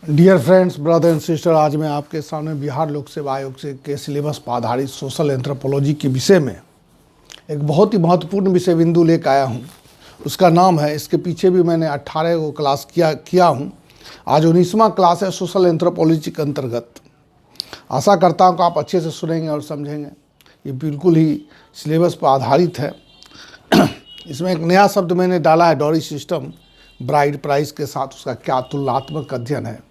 Dear friends, brother and sister, आज मैं आपके सामने बिहार लोक सेवा आयोग से के सिलेबस पर आधारित सोशल एंथ्रोपोलॉजी के विषय में एक बहुत ही महत्वपूर्ण विषय बिंदु लेकर आया हूँ। उसका नाम है, इसके पीछे भी मैंने 18 को क्लास किया हूँ। आज 19वां क्लास है सोशल एंथ्रोपोलॉजी के अंतर्गत। आशा करता हूँ कि आप अच्छे से सुनेंगे और समझेंगे। ये बिल्कुल ही सिलेबस पर आधारित है। इसमें एक नया शब्द मैंने डाला है, डॉरी सिस्टम। ब्राइड प्राइस के साथ उसका क्या तुलनात्मक अध्ययन है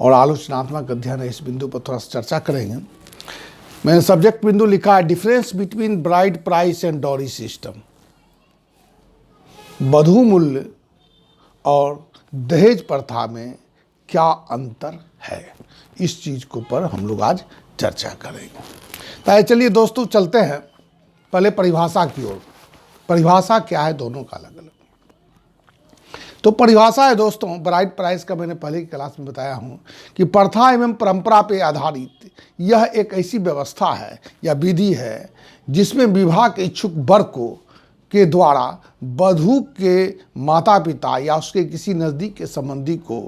और आलोचनात्मक अध्ययन है, इस बिंदु पर थोड़ा सा चर्चा करेंगे। मैंने सब्जेक्ट बिंदु लिखा है, difference between bride price and dowry system. वधू मूल्य और दहेज प्रथा में क्या अंतर है, इस चीज के ऊपर हम लोग आज चर्चा करेंगे। तो चलिए दोस्तों, चलते हैं पहले परिभाषा की ओर। परिभाषा क्या है, दोनों का अलग अलग। तो परिभाषा है दोस्तों, ब्राइड प्राइस का मैंने पहले की क्लास में बताया हूँ कि प्रथा एवं परंपरा पे आधारित यह एक ऐसी व्यवस्था है या विधि है जिसमें विवाह के इच्छुक वर के द्वारा वधू के माता पिता या उसके किसी नज़दीक के संबंधी को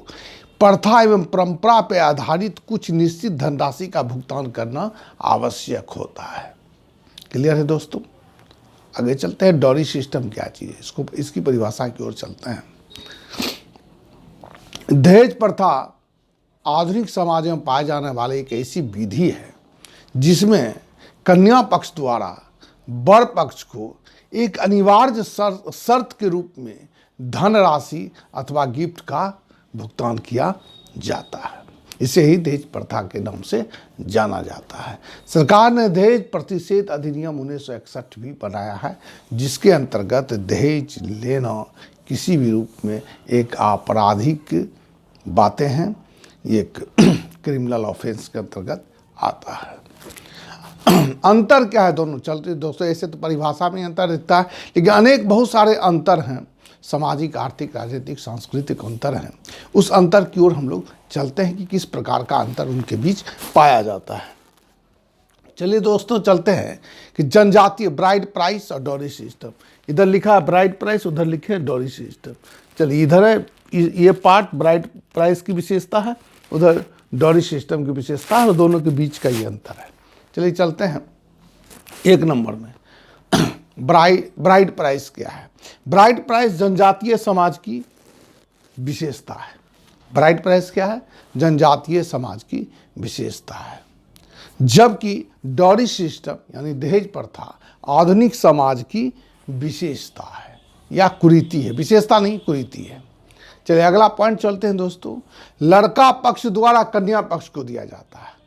प्रथा एवं परंपरा पे आधारित कुछ निश्चित धनराशि का भुगतान करना आवश्यक होता है। क्लियर है दोस्तों? आगे चलते हैं, डॉरी सिस्टम क्या चीज़ है, इसकी परिभाषा की ओर चलते हैं। दहेज प्रथा आधुनिक समाज में पाए जाने वाली एक ऐसी विधि है जिसमें कन्या पक्ष द्वारा वर पक्ष को एक अनिवार्य शर्त के रूप में धनराशि अथवा गिफ्ट का भुगतान किया जाता है। इसे ही दहेज प्रथा के नाम से जाना जाता है। सरकार ने दहेज प्रतिषेध अधिनियम 1961 भी बनाया है, जिसके अंतर्गत दहेज लेना किसी भी रूप में एक आपराधिक बातें हैं, एक क्रिमिनल ऑफेंस के अंतर्गत आता है। अंतर क्या है दोनों? चलते दोस्तों, ऐसे तो परिभाषा में अंतर दिखता है, लेकिन अनेक बहुत सारे अंतर हैं। सामाजिक, आर्थिक, राजनीतिक, सांस्कृतिक अंतर हैं। उस अंतर की ओर हम लोग चलते हैं कि किस प्रकार का अंतर उनके बीच पाया जाता है। चलिए दोस्तों, चलते हैं कि जनजातीय ब्राइड प्राइस और डॉरी सिस्टम। इधर लिखा है ब्राइड प्राइस, उधर लिखे है डॉरी सिस्टम। चलिए, इधर है ये पार्ट ब्राइड प्राइस की विशेषता है, उधर डॉरी सिस्टम की विशेषता है, और दोनों के बीच का ये अंतर है। चलिए चलते हैं 1 नंबर में। ब्राइड प्राइस क्या है? ब्राइड प्राइस जनजातीय समाज की विशेषता है। ब्राइड प्राइस क्या है? जनजातीय समाज की विशेषता है। जबकि डॉरी सिस्टम यानी दहेज प्रथा आधुनिक समाज की विशेषता है या कुरीति है। विशेषता नहीं, कुरीति है। चलिए अगला पॉइंट चलते हैं दोस्तों। लड़का पक्ष द्वारा कन्या पक्ष को दिया जाता है।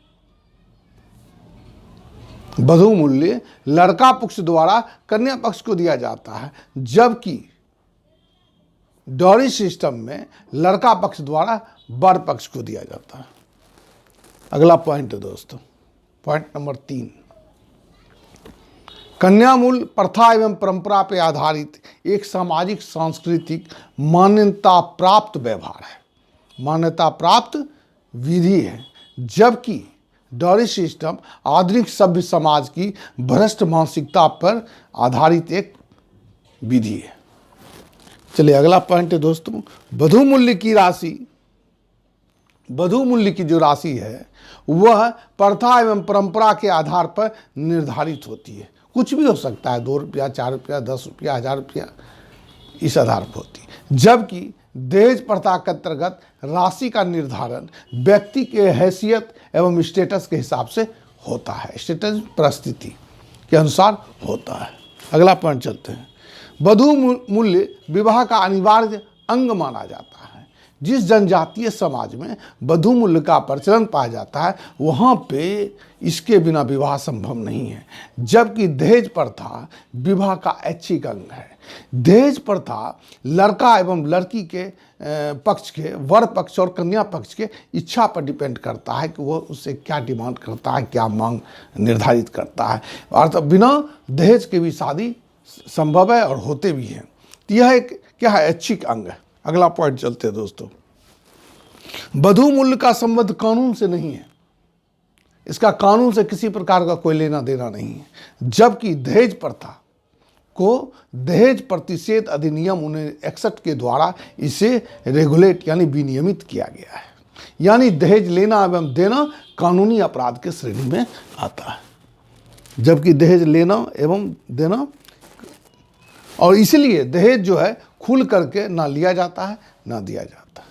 वधू मूल्य लड़का पक्ष द्वारा कन्या पक्ष को दिया जाता है, जबकि डॉरी सिस्टम में लड़का पक्ष द्वारा वर पक्ष को दिया जाता है। अगला पॉइंट है दोस्तों, पॉइंट नंबर 3। कन्या मूल्य प्रथा एवं परंपरा पर आधारित एक सामाजिक सांस्कृतिक मान्यता प्राप्त व्यवहार है, मान्यता प्राप्त विधि है, जबकि डॉरी सिस्टम आधुनिक सभ्य समाज की भ्रष्ट मानसिकता पर आधारित एक विधि है। चलिए अगला पॉइंट है दोस्तों, वधू मूल्य की राशि। वधू मूल्य की जो राशि है वह प्रथा एवं परंपरा के आधार पर निर्धारित होती है। कुछ भी हो सकता है, 2 रुपया, 4 रुपया, 10 रुपया, 1000 रुपया, इस आधार पर होती है। जबकि दहेज प्रथा के अंतर्गत राशि का निर्धारण व्यक्ति के हैसियत एवं स्टेटस के हिसाब से होता है, स्टेटस परिस्थिति के अनुसार होता है। अगला पॉइंट चलते हैं। वधू मूल्य विवाह का अनिवार्य अंग माना जाता है। जिस जनजातीय समाज में वधू मूल्य का प्रचलन पाया जाता है, वहाँ पे इसके बिना विवाह संभव नहीं है, जबकि दहेज प्रथा विवाह का ऐच्छिक अंग है। दहेज प्रथा लड़का एवं लड़की के पक्ष के, वर पक्ष और कन्या पक्ष के इच्छा पर डिपेंड करता है कि वो उससे क्या डिमांड करता है, क्या मांग निर्धारित करता है। अर्थात बिना दहेज के भी शादी संभव है और होते भी हैं। तो यह एक क्या है? ऐच्छिक अंग है। अगला पॉइंट चलते हैं दोस्तों। वधू मूल्य का संबंध कानून से नहीं है, इसका कानून से किसी प्रकार का कोई लेना देना नहीं है, जबकि दहेज प्रथा को दहेज प्रतिषेध अधिनियम 1961 के द्वारा इसे रेगुलेट यानी विनियमित किया गया है। यानी दहेज लेना एवं देना कानूनी अपराध के श्रेणी में आता है, जबकि दहेज लेना एवं देना, और इसलिए दहेज जो है खुल करके ना लिया जाता है ना दिया जाता है।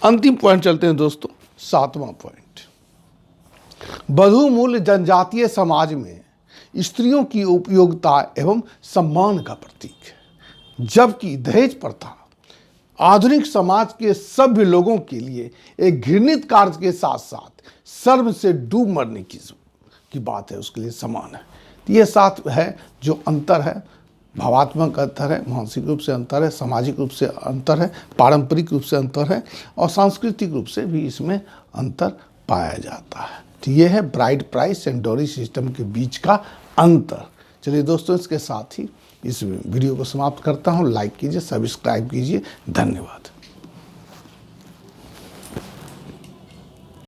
अंतिम पॉइंट चलते हैं दोस्तों, 7वां पॉइंट, वधू मूल्य जनजातीय समाज में स्त्रियों की उपयोगिता एवं सम्मान का प्रतीक है, जबकि दहेज प्रथा आधुनिक समाज के सभ्य लोगों के लिए एक घृणित कार्य के साथ साथ शर्म से डूब मरने की बात है, उसके लिए समान है। तो ये साथ है जो अंतर है, भावात्मक अंतर है, मानसिक रूप से अंतर है, सामाजिक रूप से अंतर है, पारंपरिक रूप से अंतर है और सांस्कृतिक रूप से भी इसमें अंतर पाया जाता है। तो ये है bride price and dowry system के बीच का अंतर। चलिए दोस्तों, इसके साथ ही इस वीडियो को समाप्त करता हूँ। लाइक कीजिए, सब्सक्राइब कीजिए। धन्यवाद।